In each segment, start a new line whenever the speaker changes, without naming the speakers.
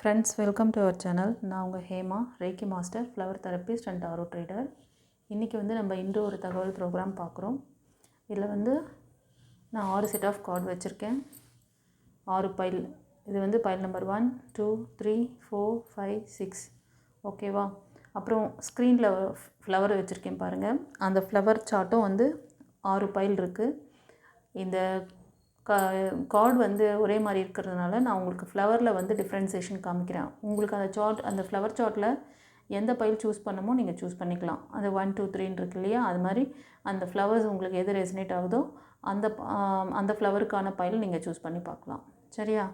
Friends, welcome to our channel. நான் உங்கள் Hema, reiki master, flower therapist and tarot reader. இன்றைக்கி நம்ம இன்று ஒரு தகவல் ப்ரோக்ராம் பார்க்குறோம். இதில் நான் 6 செட் ஆஃப் கார்டு வச்சுருக்கேன், 6 பைல். இது பைல் நம்பர் 1, 2, 3, 4, 5, 6. ஓகேவா? அப்புறம் ஸ்க்ரீனில் ஃப்ளவர் வச்சுருக்கேன் பாருங்கள். அந்த ஃப்ளவர் சார்ட்டும் 6 பைல் இருக்குது. இந்த கார்டு ஒரே மாதிரி இருக்கிறதுனால நான் உங்களுக்கு ஃப்ளவரில் டிஃப்ரென்சேஷன் காமிக்கிறேன். உங்களுக்கு அந்த ஃப்ளவர் சார்ட்டில் எந்த பைல் சூஸ் பண்ணமோ நீங்கள் சூஸ் பண்ணிக்கலாம். அது 1, 2, 3 இருக்கு இல்லையா? அது மாதிரி அந்த ஃப்ளவர்ஸ் உங்களுக்கு எது ரெசனேட் ஆகுதோ அந்த ஃப்ளவருக்கான பைல் நீங்கள் சூஸ் பண்ணி பார்க்கலாம். சரியா?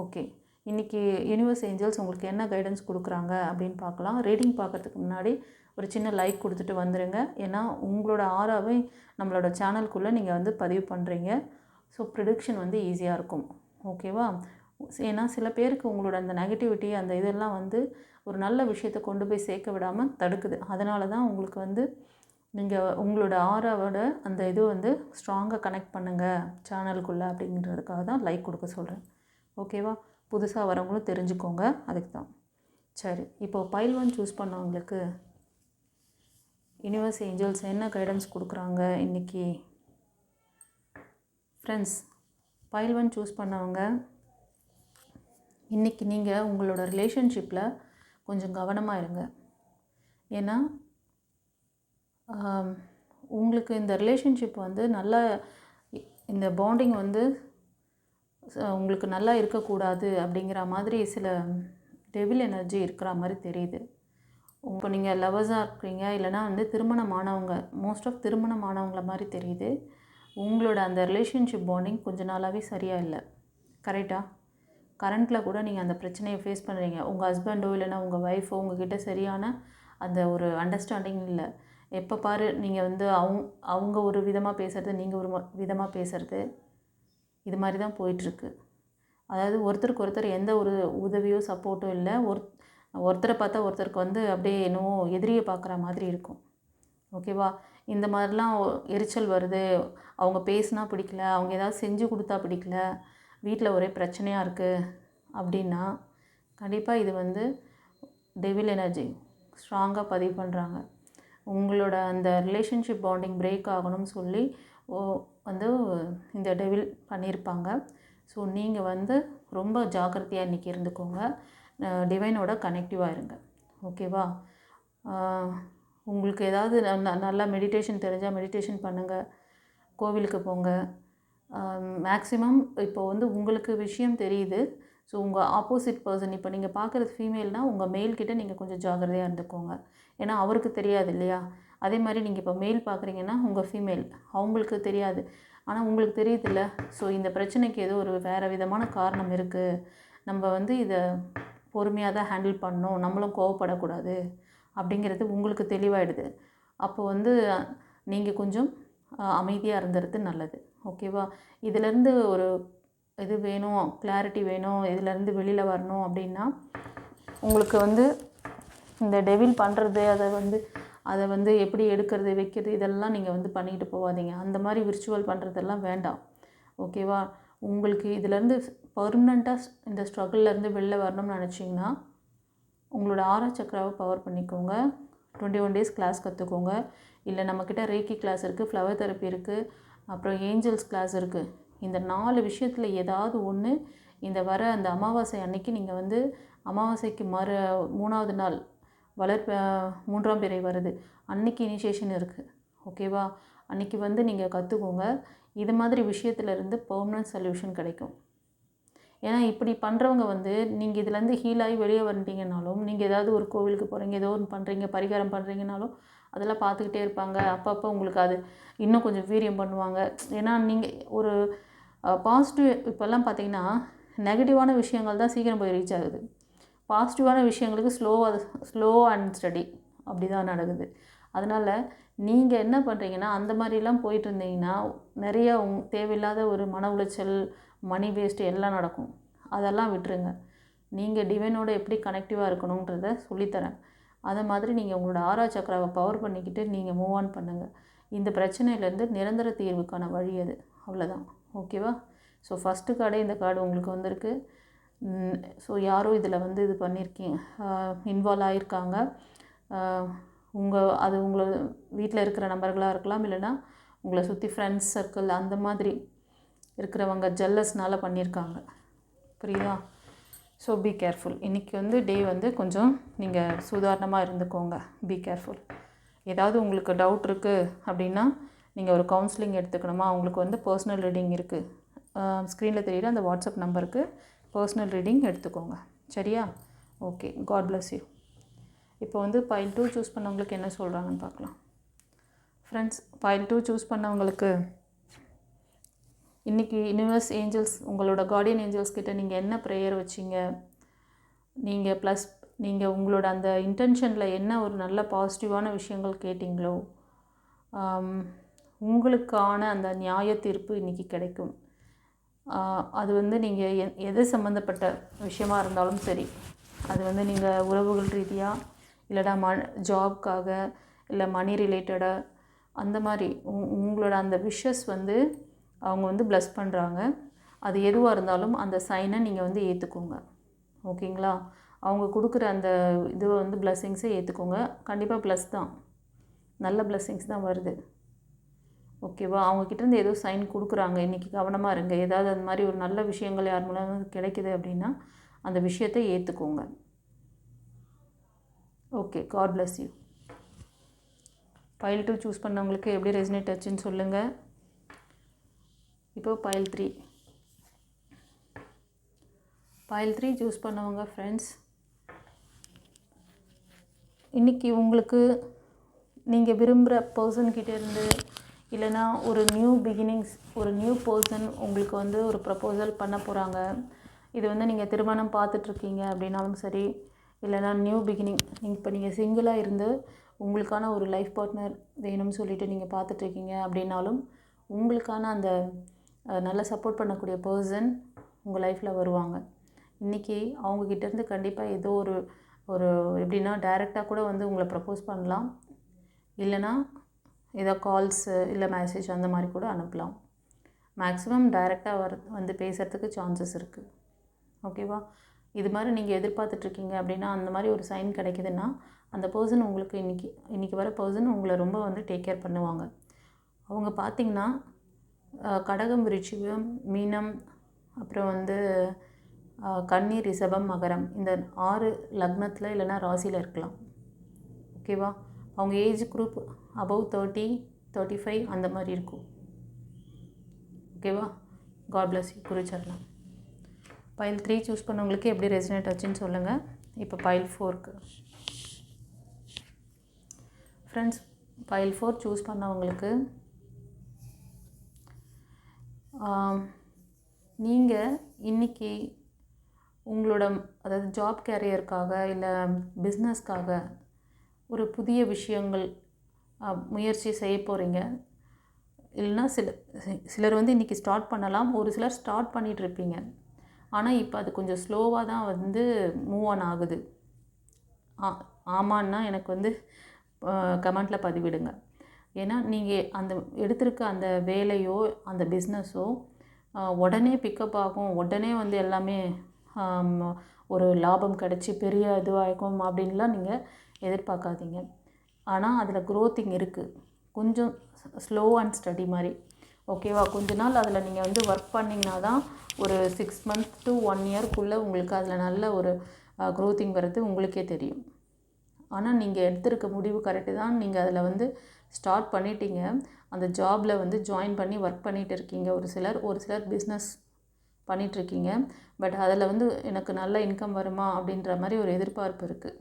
ஓகே. இன்றைக்கி யூனிவர்ஸ் ஏஞ்சல்ஸ் உங்களுக்கு என்ன கைடன்ஸ் கொடுக்குறாங்க அப்படின்னு பார்க்கலாம். ரீடிங் பார்க்குறதுக்கு முன்னாடி ஒரு சின்ன லைக் கொடுத்துட்டு வந்துடுங்க. ஏன்னா உங்களோட ஆறாவே நம்மளோட சேனலுக்குள்ளே நீங்கள் பதிவு பண்ணுறீங்க. ஸோ ப்ரிடிக்ஷன் ஈஸியாக இருக்கும். ஓகேவா? ஏன்னா சில பேருக்கு உங்களோட அந்த நெகட்டிவிட்டி அந்த இதெல்லாம் ஒரு நல்ல விஷயத்தை கொண்டு போய் சேர்க்க விடாமல் தடுக்குது. அதனால தான் உங்களுக்கு நீங்கள் உங்களோட ஆறாவோட அந்த இது ஸ்ட்ராங்காக கனெக்ட் பண்ணுங்கள் சேனலுக்குள்ளே அப்படிங்கிறதுக்காக தான் லைக் கொடுக்க சொல்கிறேன். ஓகேவா? புதுசாக வரவங்களும் தெரிஞ்சுக்கோங்க, அதுக்கு தான். சரி, இப்போது பைல் 1 சூஸ் பண்ணவங்களுக்கு யூனிவர்ஸ் ஏஞ்சல்ஸ் என்ன கைடன்ஸ் கொடுக்குறாங்க இன்றைக்கி? ஃப்ரெண்ட்ஸ், பைல் 1 சூஸ் பண்ணவங்க, இன்றைக்கி நீங்கள் உங்களோட ரிலேஷன்ஷிப்பில் கொஞ்சம் கவனமாக இருங்க. ஏன்னா உங்களுக்கு இந்த ரிலேஷன்ஷிப் நல்லா இந்த பாண்டிங் உங்களுக்கு நல்லா இருக்கக்கூடாது அப்படிங்கிற மாதிரி சில டெவில் எனர்ஜி இருக்கிற மாதிரி தெரியுது. இப்போ நீங்கள் லவர்ஸாக இருக்கிறீங்க, இல்லைனா திருமணமானவங்க, மோஸ்ட் ஆஃப் திருமணமானவங்கள மாதிரி தெரியுது. உங்களோட அந்த ரிலேஷன்ஷிப் பாண்டிங் கொஞ்ச நாளாகவே சரியாக இல்லை. கரெக்டாக கரண்ட்டில் கூட நீங்கள் அந்த பிரச்சனையை ஃபேஸ் பண்ணுறீங்க. உங்கள் ஹஸ்பண்டோ இல்லைனா உங்கள் ஒய்ஃபோ உங்ககிட்ட சரியான அந்த ஒரு அண்டர்ஸ்டாண்டிங் இல்லை. எப்போ பாரு நீங்கள் அவங்க ஒரு விதமாக பேசுகிறது, நீங்கள் ஒரு விதமாக பேசுகிறது, இது மாதிரி தான் போயிட்டுருக்கு. அதாவது ஒருத்தருக்கு ஒருத்தர் எந்த ஒரு உதவியோ சப்போர்ட்டோ இல்லை. ஒருத்தரை பார்த்தா ஒருத்தருக்கு அப்படியே என்னவோ எதிரியை பார்க்குற மாதிரி இருக்கும். ஓகேவா? இந்த மாதிரிலாம் எரிச்சல் வருது, அவங்க பேசினா பிடிக்கல, அவங்க ஏதாவது செஞ்சு கொடுத்தா பிடிக்கல, வீட்டில் ஒரே பிரச்சனையாக இருக்குது அப்படின்னா கண்டிப்பாக இது டெவில் எனர்ஜி ஸ்ட்ராங்காக பதிவு பண்ணுறாங்க. உங்களோட அந்த ரிலேஷன்ஷிப் பாண்டிங் பிரேக் ஆகணும்னு சொல்லி இந்த டெவில் பண்ணியிருப்பாங்க. ஸோ நீங்கள் ரொம்ப ஜாக்கிரதையாக இன்றைக்கி இருந்துக்கோங்க. டிவைனோட கனெக்டிவாக இருங்க. ஓகேவா? உங்களுக்கு ஏதாவது நல்லா மெடிடேஷன் தெரிஞ்சால் மெடிடேஷன் பண்ணுங்கள், கோவிலுக்கு போங்க. மேக்ஸிமம் இப்போ உங்களுக்கு விஷயம் தெரியுது. ஸோ உங்கள் ஆப்போசிட் பர்சன், இப்போ நீங்கள் பார்க்குறது ஃபீமேல்னால் உங்கள் மேல்கிட்ட நீங்கள் கொஞ்சம் ஜாக்கிரதையாக இருந்துக்கோங்க. ஏன்னா அவருக்கு தெரியாது இல்லையா? அதே மாதிரி நீங்கள் இப்போ மேல் பார்க்குறீங்கன்னா உங்கள் ஃபீமேல், அவங்களுக்கு தெரியாது, ஆனால் உங்களுக்கு தெரியுதுல்ல. ஸோ இந்த பிரச்சனைக்கு ஏதோ ஒரு வேறு விதமான காரணம் இருக்குது. நம்ம இதை பொறுமையாக தான் ஹேண்டில் பண்ணணும், நம்மளும் கோவப்படக்கூடாது அப்படிங்கிறது உங்களுக்கு தெளிவாயிடுது. அப்போது நீங்கள் கொஞ்சம் அமைதியாக இருந்துறது நல்லது. ஓகேவா? இதிலேருந்து ஒரு இது வேணும், கிளாரிட்டி வேணும், இதிலேருந்து வெளியில் வரணும் அப்படின்னா உங்களுக்கு இந்த டெவில் பண்ணுறது, அதை எப்படி எடுக்கிறது வைக்கிறது இதெல்லாம் நீங்கள் பண்ணிக்கிட்டு போகாதீங்க. அந்த மாதிரி விர்ச்சுவல் பண்ணுறதெல்லாம் வேண்டாம். ஓகேவா? உங்களுக்கு இதிலேருந்து பர்மனெண்ட்டாக இந்த ஸ்ட்ரகிள்லேருந்து வெளில வரணும்னு நினச்சிங்கன்னா உங்களோட ஆறா சக்கராவை பவர் பண்ணிக்கோங்க. 21 days கிளாஸ் கற்றுக்கோங்க. இல்லை நம்மக்கிட்ட ரேக்கி கிளாஸ் இருக்குது, ஃப்ளவர் தெரப்பி இருக்குது, அப்புறம் ஏஞ்சல்ஸ் கிளாஸ் இருக்குது. இந்த 4 விஷயத்தில் ஏதாவது ஒன்று இந்த வர அந்த அமாவாசை அன்னைக்கு நீங்கள் அமாவாசைக்கு 3ஆவது நாள் 3ஆம் பிறை வருது, அன்னைக்கு இனிஷியேஷன் இருக்குது. ஓகேவா? அன்றைக்கி நீங்கள் கற்றுக்கோங்க. இது மாதிரி விஷயத்துலேருந்து பெர்மனன்ட் சொல்யூஷன் கிடைக்கும். ஏன்னா இப்படி பண்ணுறவங்க நீங்கள் இதுலேருந்து ஹீல் ஆகி வெளியே வந்துட்டீங்கனாலும், நீங்கள் ஏதாவது ஒரு கோவிலுக்கு போகிறீங்க, ஏதோ ஒன்று பண்ணுறீங்க, பரிகாரம் பண்ணுறீங்கனாலும் அதெல்லாம் பார்த்துக்கிட்டே இருப்பாங்க. அப்பப்போ உங்களுக்கு அது இன்னும் கொஞ்சம் வீரியம் பண்ணுவாங்க. ஏன்னா நீங்கள் ஒரு பாசிட்டிவ் இப்போல்லாம் பார்த்தீங்கன்னா நெகட்டிவான விஷயங்கள் தான் சீக்கிரம் போய் ரீச் ஆகுது. பாசிட்டிவான விஷயங்களுக்கு ஸ்லோ அண்ட் ஸ்டடி அப்படி தான் நடக்குது. அதனால் நீங்கள் என்ன பண்ணுறீங்கன்னா அந்த மாதிரிலாம் போயிட்டு இருந்தீங்கன்னா நிறைய தேவையில்லாத ஒரு மன உளைச்சல், மணி வேஸ்ட்டு எல்லாம் நடக்கும். அதெல்லாம் விட்டுருங்க. நீங்கள் டிவைனோட எப்படி கனெக்டிவாக இருக்கணுன்றத சொல்லித்தரேன். அதை மாதிரி நீங்கள் உங்களோட ஆறா சக்கராவை பவர் பண்ணிக்கிட்டு நீங்கள் மூவ் ஆன் பண்ணுங்கள். இந்த பிரச்சனையிலேருந்து நிரந்தர தீர்வுக்கான வழி அது. அவ்வளோதான். ஓகேவா? ஸோ ஃபஸ்ட்டு கார்டே இந்த கார்டு உங்களுக்கு வந்திருக்கு. ஸோ யாரோ இதில் வந்து இது பண்ணியிருக்கீங்க, இன்வால்வ் ஆகியிருக்காங்க. அது உங்களை வீட்டில் இருக்கிற நபர்களாக இருக்கலாம், இல்லைன்னா உங்களை சுற்றி ஃப்ரெண்ட்ஸ் சர்க்கிள் அந்த மாதிரி இருக்கிறவங்க ஜெல்லஸ்னால் பண்ணியிருக்காங்க. புரியுதா? So be careful. இன்றைக்கி வந்து டே வந்து கொஞ்சம் நீங்கள் சுதாரணமாக இருந்துக்கோங்க. Be careful. ஏதாவது உங்களுக்கு டவுட் இருக்குது அப்படின்னா நீங்கள் ஒரு கவுன்சிலிங் எடுத்துக்கணுமா, உங்களுக்கு வந்து பர்சனல் ரீடிங் இருக்குது. ஸ்க்ரீனில் தெரியுற அந்த வாட்ஸ்அப் நம்பருக்கு பர்சனல் ரீடிங் எடுத்துக்கோங்க. சரியா? Okay, God bless you. இப்போ வந்து பைல் 2 சூஸ் பண்ணவங்களுக்கு என்ன சொல்கிறாங்கன்னு பார்க்கலாம். ஃப்ரெண்ட்ஸ், பைல் 2 சூஸ் பண்ணவங்களுக்கு இன்றைக்கி யூனிவர்ஸ் ஏஞ்சல்ஸ், உங்களோட கார்டியன் ஏஞ்சல்ஸ் கிட்ட நீங்கள் என்ன ப்ரேயர் வச்சிங்க, நீங்கள் ப்ளஸ் நீங்கள் உங்களோட அந்த இன்டென்ஷனில் என்ன ஒரு நல்ல பாசிட்டிவான விஷயங்கள் கேட்டிங்களோ உங்களுக்கான அந்த நியாய தீர்ப்பு இன்றைக்கி கிடைக்கும். அது வந்து நீங்கள் எது சம்மந்தப்பட்ட விஷயமாக இருந்தாலும் சரி, அது வந்து நீங்கள் உறவுகள் ரீதியாக, இல்லைனா ஜாப்காக, இல்லை மணி ரிலேட்டடாக, அந்த மாதிரி உங்களோட அந்த விஷஸ் வந்து அவங்க வந்து ப்ளஸ் பண்ணுறாங்க. அது எதுவாக இருந்தாலும் அந்த சைனை நீங்கள் வந்து ஏற்றுக்கோங்க. ஓகேங்களா? அவங்க கொடுக்குற அந்த இதுவை வந்து பிளஸ்ஸிங்ஸை ஏற்றுக்கோங்க. கண்டிப்பாக ப்ளஸ் தான், நல்ல பிளஸ்ஸிங்ஸ் தான் வருது. ஓகேவா? அவங்கக்கிட்டேருந்து ஏதோ சைன் கொடுக்குறாங்க. இன்றைக்கி கவனமாக இருங்க. ஏதாவது அந்த மாதிரி ஒரு நல்ல விஷயங்கள் யார் மூலம் கிடைக்குது அப்படின்னா அந்த விஷயத்தை ஏற்றுக்கோங்க. Okay, God bless you. Pile 2 choose பண்ணவங்களுக்கு எப்படி ரெசனேட் ஆச்சுன்னு சொல்லுங்கள். இப்போ பைல் 3 சூஸ் பண்ணவங்க ஃப்ரெண்ட்ஸ், இன்றைக்கி உங்களுக்கு நீங்கள் விரும்புகிற பர்சன்கிட்டேருந்து, இல்லைனா ஒரு நியூ பிகினிங்ஸ், ஒரு நியூ பர்சன் உங்களுக்கு வந்து ஒரு ப்ரப்போசல் பண்ண போகிறாங்க. இது வந்து நீங்கள் திருமணம் பார்த்துட்ருக்கீங்க அப்படின்னாலும் சரி, இல்லைனா நியூ பிகினிங், இப்போ நீங்கள் சிங்கிளாக இருந்து உங்களுக்கான ஒரு லைஃப் பார்ட்னர் வேணும்னு சொல்லிட்டு நீங்கள் பார்த்துட்ருக்கீங்க அப்படின்னாலும் உங்களுக்கான அந்த நல்லா சப்போர்ட் பண்ணக்கூடிய பர்சன் உங்கள் லைஃப்பில் வருவாங்க. இன்றைக்கி அவங்கக்கிட்டேருந்து கண்டிப்பாக ஏதோ ஒரு எப்படின்னா டைரெக்டாக கூட வந்து உங்களை ப்ரப்போஸ் பண்ணலாம், இல்லைனா ஏதோ கால்ஸு இல்லை மெசேஜ் அந்த மாதிரி கூட அனுப்பலாம். மேக்ஸிமம் டைரெக்டாக வந்து பேசுகிறதுக்கு சான்சஸ் இருக்குது. ஓகேவா? இது மாதிரி நீங்கள் எதிர்பார்த்துட்ருக்கீங்க அப்படின்னா அந்த மாதிரி ஒரு சைன் கிடைக்குதுன்னா அந்த பர்சன் உங்களுக்கு இன்றைக்கி வர பர்சன் உங்களை ரொம்ப வந்து டேக் கேர் பண்ணுவாங்க. அவங்க பார்த்திங்கன்னா கடகம், விருச்சிகம், மீனம், அப்புறம் வந்து கன்னி, ரிஷபம், மகரம், இந்த 6 லக்னத்தில் இல்லைனா ராசியில் இருக்கலாம். ஓகேவா? அவங்க ஏஜ் குரூப் அபவ் 30, 35 அந்த மாதிரி இருக்கும். ஓகேவா? God bless you. குருச்சரணம். பைல் 3 சூஸ் பண்ணவங்களுக்கு எப்படி ரெசனேட் ஆச்சுன்னு சொல்லுங்கள். இப்போ பைல் 4க்கு ஃப்ரெண்ட்ஸ், பைல் 4 சூஸ் பண்ணவங்களுக்கு நீங்கள் இன்றைக்கி உங்களோட அதாவது ஜாப் கேரியருக்காக இல்லை பிஸ்னஸ்க்காக ஒரு புதிய விஷயங்கள் முயற்சி செய்ய போகிறீங்க. இல்லைனா சிலர் வந்து இன்றைக்கி ஸ்டார்ட் பண்ணலாம், ஒரு சிலர் ஸ்டார்ட் பண்ணிகிட்ருப்பீங்க. ஆனால் இப்போ அது கொஞ்சம் ஸ்லோவாக தான் வந்து மூவ் ஆன் ஆகுது. ஆமான்னா எனக்கு வந்து கமெண்ட்டில் பதிவிடுங்க. ஏன்னா நீங்கள் அந்த எடுத்திருக்க அந்த வேலையோ அந்த பிஸ்னஸோ உடனே பிக்கப் ஆகும், உடனே வந்து எல்லாமே ஒரு லாபம் கிடச்சி பெரிய இதுவாகும் அப்படின்லாம் நீங்கள் எதிர்பார்க்காதீங்க. ஆனால் அதில் க்ரோத்திங் இருக்குது, கொஞ்சம் ஸ்லோ அண்ட் ஸ்டடி மாதிரி. ஓகேவா? கொஞ்ச நாள் அதில் நீங்கள் வந்து ஒர்க் பண்ணிங்கன்னா தான் ஒரு 6 months to 1 yearக்குள்ளே உங்களுக்கு அதில் நல்ல ஒரு க்ரோத்திங் வர்றது உங்களுக்கே தெரியும். ஆனால் நீங்கள் எடுத்திருக்க முடிவு கரெக்டு தான். நீங்கள் அதில் வந்து ஸ்டார்ட் பண்ணிட்டீங்க, அந்த ஜாபில் வந்து ஜாயின் பண்ணி ஒர்க் பண்ணிகிட்டு இருக்கீங்க. ஒரு சிலர் பிஸ்னஸ் பண்ணிகிட்ருக்கீங்க. பட் அதில் வந்து எனக்கு நல்ல இன்கம் வருமா அப்படின்ற மாதிரி ஒரு எதிர்பார்ப்பு இருக்குது.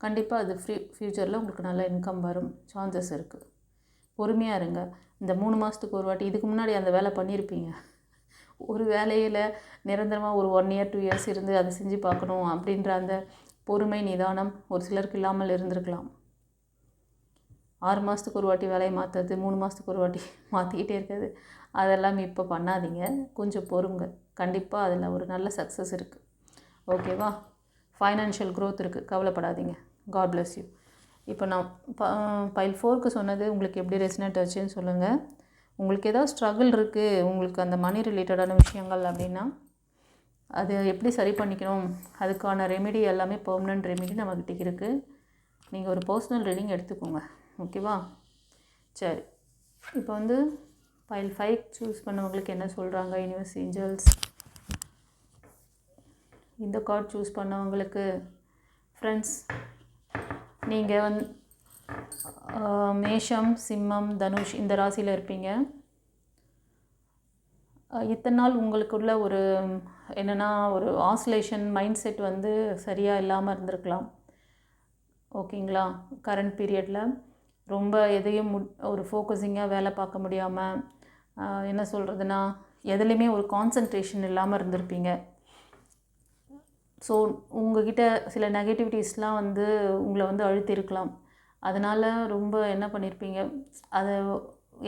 கண்டிப்பாக அது ஃப்யூச்சரில் உங்களுக்கு நல்ல இன்கம் வரும், சான்சஸ் இருக்குது. பொறுமையாக இருங்க. இந்த 3 மாதத்துக்கு ஒரு வாட்டி, இதுக்கு முன்னாடி அந்த வேலை பண்ணியிருப்பீங்க. ஒரு வேலையில் நிரந்தரமாக ஒரு 1 year 2 years இருந்து அதை செஞ்சு பார்க்கணும் அப்படின்ற அந்த பொறுமை, நிதானம் ஒரு சிலருக்கு இல்லாமல் இருந்திருக்கலாம். 6 மாதத்துக்கு ஒரு வாட்டி வேலையை மாற்றுறது, 3 மாதத்துக்கு ஒரு வாட்டி மாற்றிக்கிட்டே இருக்கிறது, அதெல்லாம் இப்போ பண்ணாதீங்க. கொஞ்சம் பொறுங்க. கண்டிப்பாக அதில் ஒரு நல்ல சக்ஸஸ் இருக்குது. ஓகேவா? ஃபைனான்ஷியல் க்ரோத் இருக்குது, கவலைப்படாதீங்க. God bless you. இப்போ நான் பைல் 4க்கு சொன்னது உங்களுக்கு எப்படி ரெசனேட் ஆச்சுன்னு சொல்லுங்கள். உங்களுக்கு ஏதாவது ஸ்ட்ரகிள் இருக்குது உங்களுக்கு அந்த மணி ரிலேட்டடான விஷயங்கள் அப்படின்னா அது எப்படி சரி பண்ணிக்கணும், அதுக்கான ரெமெடி எல்லாமே பெர்மனன்ட் ரெமெடி நம்மக்கிட்ட இருக்குது. நீங்கள் ஒரு பர்சனல் ரீடிங் எடுத்துக்கோங்க. ஓகேவா? சரி, இப்போ வந்து பைல் 5 சூஸ் பண்ணவங்களுக்கு என்ன சொல்கிறாங்க யூனிவர்ஸ் ஏஞ்சல்ஸ். இந்த கார்டு சூஸ் பண்ணவங்களுக்கு ஃப்ரெண்ட்ஸ், நீங்கள் மேஷம், சிம்மம், தனுஷ் இந்த ராசியில் இருப்பீங்க. இத்தனை நாள் உங்களுக்குள்ள ஒரு என்னென்னா ஒரு ஆசிலேஷன் மைண்ட் செட் வந்து சரியாக இல்லாமல் இருந்திருக்கலாம். ஓகேங்களா? கரண்ட் பீரியடில் ரொம்ப எதையும் ஒரு ஃபோக்கஸிங்காக வேலை பார்க்க முடியாமல், என்ன சொல்கிறதுனா எதுலேயுமே ஒரு கான்சன்ட்ரேஷன் இல்லாமல் இருந்திருப்பீங்க. ஸோ உங்கள்கிட்ட சில நெகட்டிவிட்டிஸ்லாம் வந்து உங்களை வந்து அழுத்திருக்கலாம். அதனால் ரொம்ப என்ன பண்ணியிருப்பீங்க, அது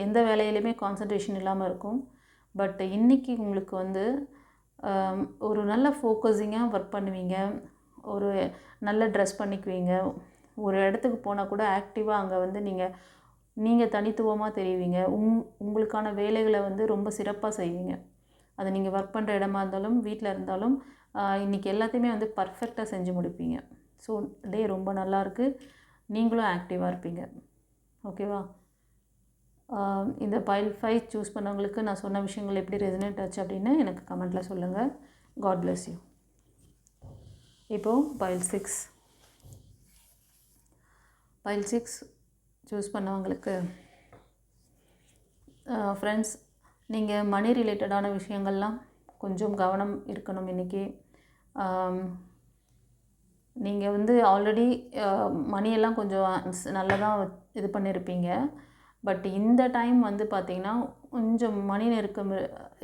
எந்த வேலையிலையுமே கான்சன்ட்ரேஷன் இல்லாமல் இருக்கும். பட் இன்றைக்கி உங்களுக்கு வந்து ஒரு நல்ல ஃபோக்கஸிங்காக ஒர்க் பண்ணுவீங்க. ஒரு நல்ல ட்ரெஸ் பண்ணிக்குவீங்க. ஒரு இடத்துக்கு போனால் கூட ஆக்டிவாக அங்கே வந்து நீங்கள் தனித்துவமாக தெரிவிங்க. உங்களுக்கான வேலைகளை வந்து ரொம்ப சிறப்பாக செய்வீங்க. அது நீங்கள் ஒர்க் பண்ணுற இடமா இருந்தாலும் வீட்டில் இருந்தாலும் இன்றைக்கி எல்லாத்தையுமே வந்து பர்ஃபெக்டாக செஞ்சு முடிப்பீங்க. ஸோ டே ரொம்ப நல்லாயிருக்கு. நீங்களும் ஆக்டிவாக இருப்பீங்க. ஓகேவா? இந்த பைல் 5 சூஸ் பண்ணவங்களுக்கு நான் சொன்ன விஷயங்கள் எப்படி ரெசனேட் ஆச்சு அப்படின்னு எனக்கு கமெண்ட்டில் சொல்லுங்கள். God bless you. இப்போது பைல் 6 சூஸ் பண்ணவங்களுக்கு ஃப்ரெண்ட்ஸ், நீங்கள் மணி ரிலேட்டடான விஷயங்கள்லாம் கொஞ்சம் கவனம் இருக்கணும் இன்றைக்கி. நீங்கள் வந்து ஆல்ரெடி மணியெல்லாம் கொஞ்சம் நல்லதாக இது பண்ணியிருப்பீங்க. பட் இந்த டைம் வந்து பார்த்திங்கன்னா கொஞ்சம் மணி நெருக்கம்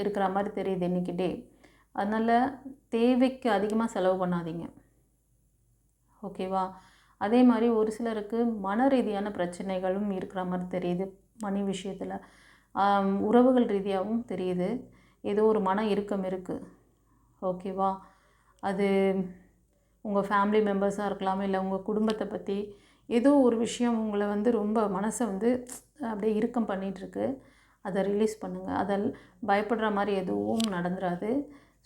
இருக்கிற மாதிரி தெரியுது இன்றைக்கி டே. அதனால் தேவைக்கு அதிகமாக செலவு பண்ணாதீங்க. ஓகேவா? அதே மாதிரி ஒரு சிலருக்கு மன ரீதியான பிரச்சனைகளும் இருக்கிற மாதிரி தெரியுது மணி விஷயத்தில். உறவுகள் ரீதியாகவும் தெரியுது. ஏதோ ஒரு மன இறுக்கம் இருக்குது. ஓகேவா? அது உங்கள் ஃபேமிலி மெம்பர்ஸாக இருக்கலாம், இல்லை உங்கள் குடும்பத்தை பற்றி ஏதோ ஒரு விஷயம் உங்களை வந்து ரொம்ப மனசை வந்து அப்படியே இறுக்கம் பண்ணிகிட்ருக்கு. அதை ரிலீஸ் பண்ணுங்கள். அதில் பயப்படுற மாதிரி எதுவும் நடந்துராது.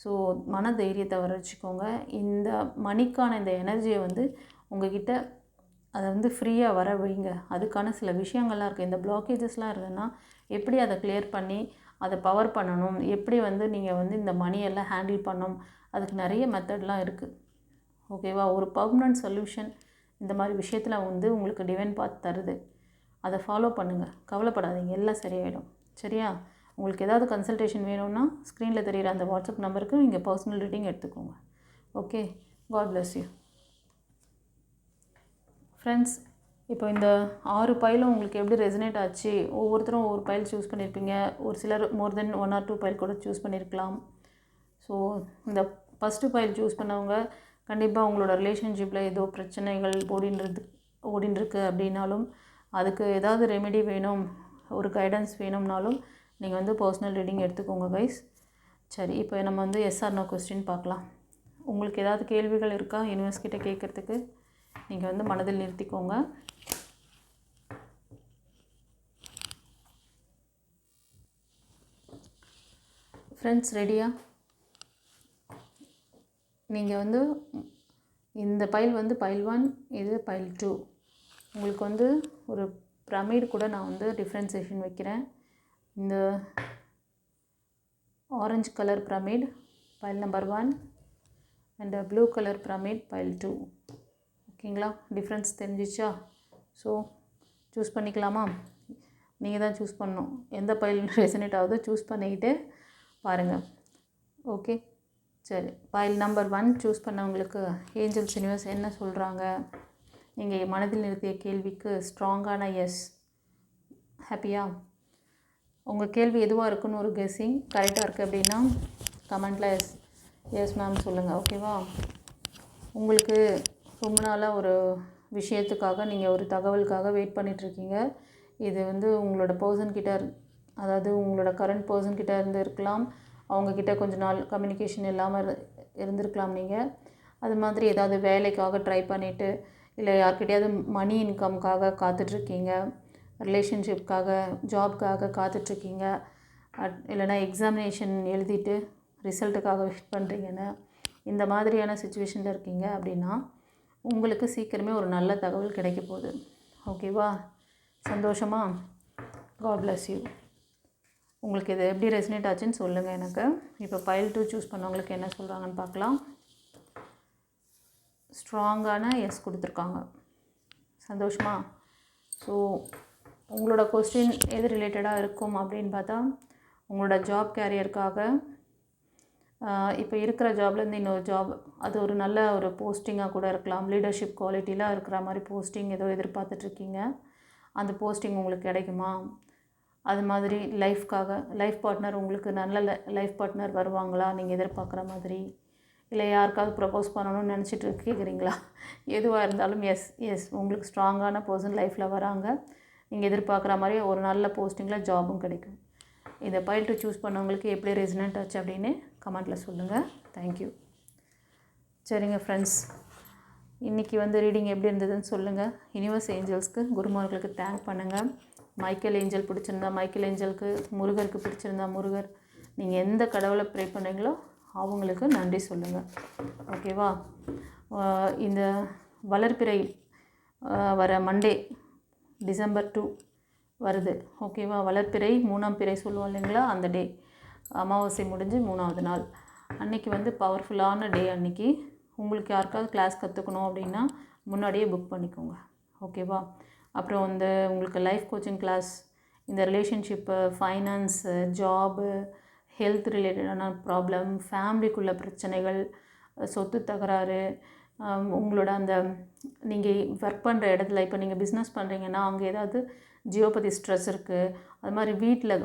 ஸோ மன தைரியத்தை வர வச்சுக்கோங்க. இந்த மணிக்கான இந்த எனர்ஜியை வந்து உங்கள்கிட்ட அதை வந்து ஃப்ரீயாக வர வைங்க. அதுக்கான சில விஷயங்கள்லாம் இருக்குது. இந்த பிளாக்கேஜஸ்லாம் இருந்ததுன்னா எப்படி அதை கிளியர் பண்ணி அதை பவர் பண்ணணும், எப்படி வந்து நீங்கள் வந்து இந்த மணியெல்லாம் ஹேண்டில் பண்ணணும், அதுக்கு நிறைய மெத்தட்லாம் இருக்குது. ஓகேவா? ஒரு பர்மனன்ட் சொல்யூஷன் இந்த மாதிரி விஷயத்தில் வந்து உங்களுக்கு டிவைன் பாத் தருது. அதை ஃபாலோ பண்ணுங்கள். கவலைப்படாதீங்க, எல்லாம் சரியாயிடும். சரியா? உங்களுக்கு ஏதாவது கன்சல்டேஷன் வேணும்னா ஸ்க்ரீனில் தெரிகிற அந்த வாட்ஸ்அப் நம்பருக்கு நீங்கள் பர்சனல் ரீடிங் எடுத்துக்கோங்க. Okay, God bless you. Friends, இப்போ இந்த 6 பைலும் உங்களுக்கு எப்படி ரெசனேட் ஆச்சு? ஒவ்வொருத்தரும் ஒவ்வொரு பைல் சூஸ் பண்ணியிருப்பீங்க. ஒரு சிலர் மோர் தென் 1 or 2 பைல் கூட சூஸ் பண்ணியிருக்கலாம். ஸோ இந்த ஃபஸ்ட்டு பைல் சூஸ் பண்ணவங்க கண்டிப்பாக உங்களோட ரிலேஷன்ஷிப்பில் ஏதோ பிரச்சனைகள் ஓடின்ருக்கு அப்படின்னாலும், அதுக்கு ஏதாவது ரெமெடி வேணும், ஒரு கைடன்ஸ் வேணும்னாலும் நீங்கள் வந்து பர்சனல் ரீடிங் எடுத்துக்கோங்க கைஸ். சரி, இப்போ நம்ம வந்து எஸ் ஆர் நோ கொஸ்டின் பார்க்கலாம். உங்களுக்கு ஏதாவது கேள்விகள் இருக்கா யூனிவர்ஸ் கிட்ட கேட்குறதுக்கு? நீங்கள் வந்து மனதில் நிறுத்திக்கோங்க. ஃப்ரெண்ட்ஸ், ரெடியா? நீங்கள் வந்து இந்த பைல் வந்து பைல் 1, இது பைல் 2. உங்களுக்கு வந்து ஒரு பிரமிட் கூட நான் வந்து டிஃப்ரென்சியேஷன் வைக்கிறேன். இந்த orange colour pyramid file number 1 and blue colour pyramid file 2. ஓகேங்களா? டிஃப்ரென்ஸ் தெரிஞ்சிச்சா? ஸோ சூஸ் பண்ணிக்கலாமா? நீங்கள் தான் சூஸ் பண்ணணும். எந்த பைல் ரெசனேட் ஆகுதோ சூஸ் பண்ணிக்கிட்டு பாருங்கள். ஓகே, சரி. பைல் நம்பர் 1 சூஸ் பண்ணவங்களுக்கு ஏஞ்சல்ஸ் யூனிவர்ஸ் என்ன சொல்கிறாங்க? நீங்கள் மனதில் நிறுத்திய கேள்விக்கு ஸ்ட்ராங்கான எஸ். ஹாப்பியா? உங்கள் கேள்வி எதுவாக இருக்குன்னு ஒரு கெஸ்ஸிங் கரெக்டாக இருக்குது அப்படின்னா கமெண்ட்டில் எஸ் மேம் சொல்லுங்கள். ஓகேவா? உங்களுக்கு ரொம்ப நாளாக ஒரு விஷயத்துக்காக நீங்கள் ஒரு தகவலுக்காக வெயிட் பண்ணிகிட்ருக்கீங்க. இது வந்து உங்களோட பர்சன்கிட்ட அதாவது உங்களோட கரண்ட் பர்சன்கிட்ட இருந்து இருக்கலாம். அவங்கக்கிட்ட கொஞ்ச நாள் கம்யூனிகேஷன் இல்லாமல் இருந்திருக்கலாம். நீங்கள் அது மாதிரி ஏதாவது வேலைக்காக ட்ரை பண்ணிவிட்டு, இல்லை யார்கிட்டையாவது மணி இன்கம்காக காத்துட்ருக்கீங்க, ரிலேஷன்ஷிப்காக, ஜாப்காக காத்துட்ருக்கீங்க, இல்லைனா எக்ஸாமினேஷன் எழுதிட்டு ரிசல்ட்டுக்காக வெயிட் பண்ணுறீங்கன்னு இந்த மாதிரியான சுச்சுவேஷனில் இருக்கீங்க அப்படின்னா உங்களுக்கு சீக்கிரமே ஒரு நல்ல தகவல் கிடைக்க போகுது. ஓகேவா? சந்தோஷமா? God bless you. உங்களுக்கு இது எப்படி ரெசனேட் ஆச்சுன்னு சொல்லுங்கள் எனக்கு. இப்போ பைல் 2 சூஸ் பண்ணவங்களுக்கு என்ன சொல்கிறாங்கன்னு பார்க்கலாம். ஸ்ட்ராங்கான எஸ் கொடுத்துருக்காங்க. சந்தோஷமா? ஸோ உங்களோட கொஸ்டின் எது ரிலேட்டடாக இருக்கும் அப்படின்னு பார்த்தா உங்களோட ஜாப் கேரியருக்காக இப்போ இருக்கிற ஜாப்லேருந்து இன்னொரு ஜாப், அது ஒரு நல்ல ஒரு போஸ்டிங்காக கூட இருக்கலாம். லீடர்ஷிப் குவாலிட்டிலாம் இருக்கிற மாதிரி போஸ்டிங் ஏதோ எதிர்பார்த்துட்ருக்கீங்க. அந்த போஸ்டிங் உங்களுக்கு கிடைக்குமா? அது மாதிரி லைஃப் பார்ட்னர், உங்களுக்கு நல்ல லைஃப் பார்ட்னர் வருவாங்களா நீங்கள் எதிர்பார்க்குற மாதிரி? இல்லை யாருக்காவது ப்ரப்போஸ் பண்ணணும்னு நினச்சிட்டு கேட்குறீங்களா? எதுவாக இருந்தாலும் எஸ் உங்களுக்கு ஸ்ட்ராங்கான பர்சன் லைஃப்பில் வராங்க. நீங்கள் எதிர்பார்க்குற மாதிரி ஒரு நல்ல போஸ்டிங்கில் ஜாபும் கிடைக்கும். இந்த பைல் 2 சூஸ் பண்ணவங்களுக்கு எப்படி ரெசனேட் ஆச்சு அப்படின்னு கமெண்ட்டில் சொல்லுங்கள். தேங்க்யூ. சரிங்க ஃப்ரெண்ட்ஸ், இன்றைக்கி ரீடிங் எப்படி இருந்ததுன்னு சொல்லுங்கள். யூனிவர்ஸ் ஏஞ்சல்ஸ்க்கு, குருமார்களுக்கு தேங்க் பண்ணுங்கள். மைக்கேல் ஏஞ்சல் பிடிச்சிருந்தா மைக்கேல் ஏஞ்சலுக்கு, முருகருக்கு பிடிச்சிருந்தா முருகர், நீங்கள் எந்த கடவுளை ப்ரே பண்ணுறீங்களோ அவங்களுக்கு நன்றி சொல்லுங்கள். ஓகேவா? இந்த வளர்பிறை வர மண்டே December 2 வருது. ஓகேவா? வளர்பிறை 3ஆம் பிறை சொல்லுவோம் இல்லைங்களா, அந்த டே அமாவாசை முடிஞ்சு 3ஆவது நாள் அன்றைக்கி பவர்ஃபுல்லான டே. அன்றைக்கி உங்களுக்கு யாருக்காவது கிளாஸ் கற்றுக்கணும் அப்படின்னா முன்னாடியே புக் பண்ணிக்கோங்க. ஓகேவா? அப்புறம் உங்களுக்கு லைஃப் கோச்சிங் கிளாஸ், இந்த ரிலேஷன்ஷிப்பு, ஃபைனான்ஸு, ஜாபு, ஹெல்த் ரிலேட்டடான ப்ராப்ளம், ஃபேமிலிக்குள்ள பிரச்சனைகள், சொத்து தகராறு, உங்களோட நீங்கள் ஒர்க் பண்ணுற இடத்துல இப்போ நீங்கள் பிஸ்னஸ் பண்ணுறீங்கன்னா அங்கே ஏதாவது ஜியோபதி ஸ்ட்ரெஸ் இருக்குது, அது மாதிரி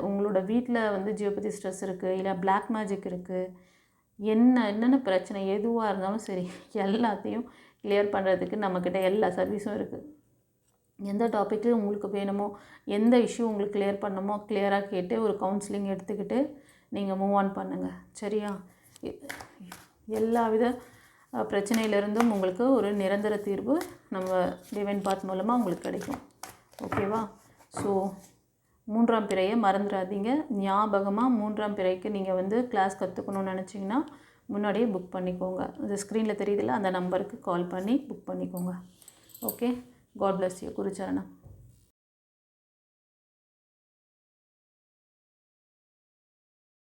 உங்களோட வீட்டில் ஜியோபதி ஸ்ட்ரெஸ் இருக்குது, இல்லை பிளாக் மேஜிக் இருக்குது, என்னென்ன பிரச்சனை எதுவாக இருந்தாலும் சரி எல்லாத்தையும் கிளியர் பண்ணுறதுக்கு நம்மக்கிட்ட எல்லா சர்வீஸும் இருக்குது. எந்த டாப்பிக்கு உங்களுக்கு வேணுமோ, எந்த இஷ்யூ உங்களுக்கு கிளியர் பண்ணணுமோ கிளியராக கேட்டு ஒரு கவுன்சிலிங் எடுத்துக்கிட்டு நீங்கள் மூவ் ஆன் பண்ணுங்கள். சரியா? எல்லா வித பிரச்சனையிலிருந்தும் உங்களுக்கு ஒரு நிரந்தர தீர்வு நம்ம டிவைன் பாத் மூலமாக உங்களுக்கு கிடைக்கும். ஓகேவா? ஸோ 3ஆம் பிறையை மறந்துடாதீங்க. ஞாபகமாக 3ஆம் பிறைக்கு நீங்கள் கிளாஸ் கற்றுக்கணும்னு நினச்சிங்கன்னா முன்னாடியே புக் பண்ணிக்கோங்க. இந்த ஸ்க்ரீனில் தெரியுதுல்ல, அந்த நம்பருக்கு கால் பண்ணி புக் பண்ணிக்கோங்க. ஓகே? God bless you. குருச்சரணம்.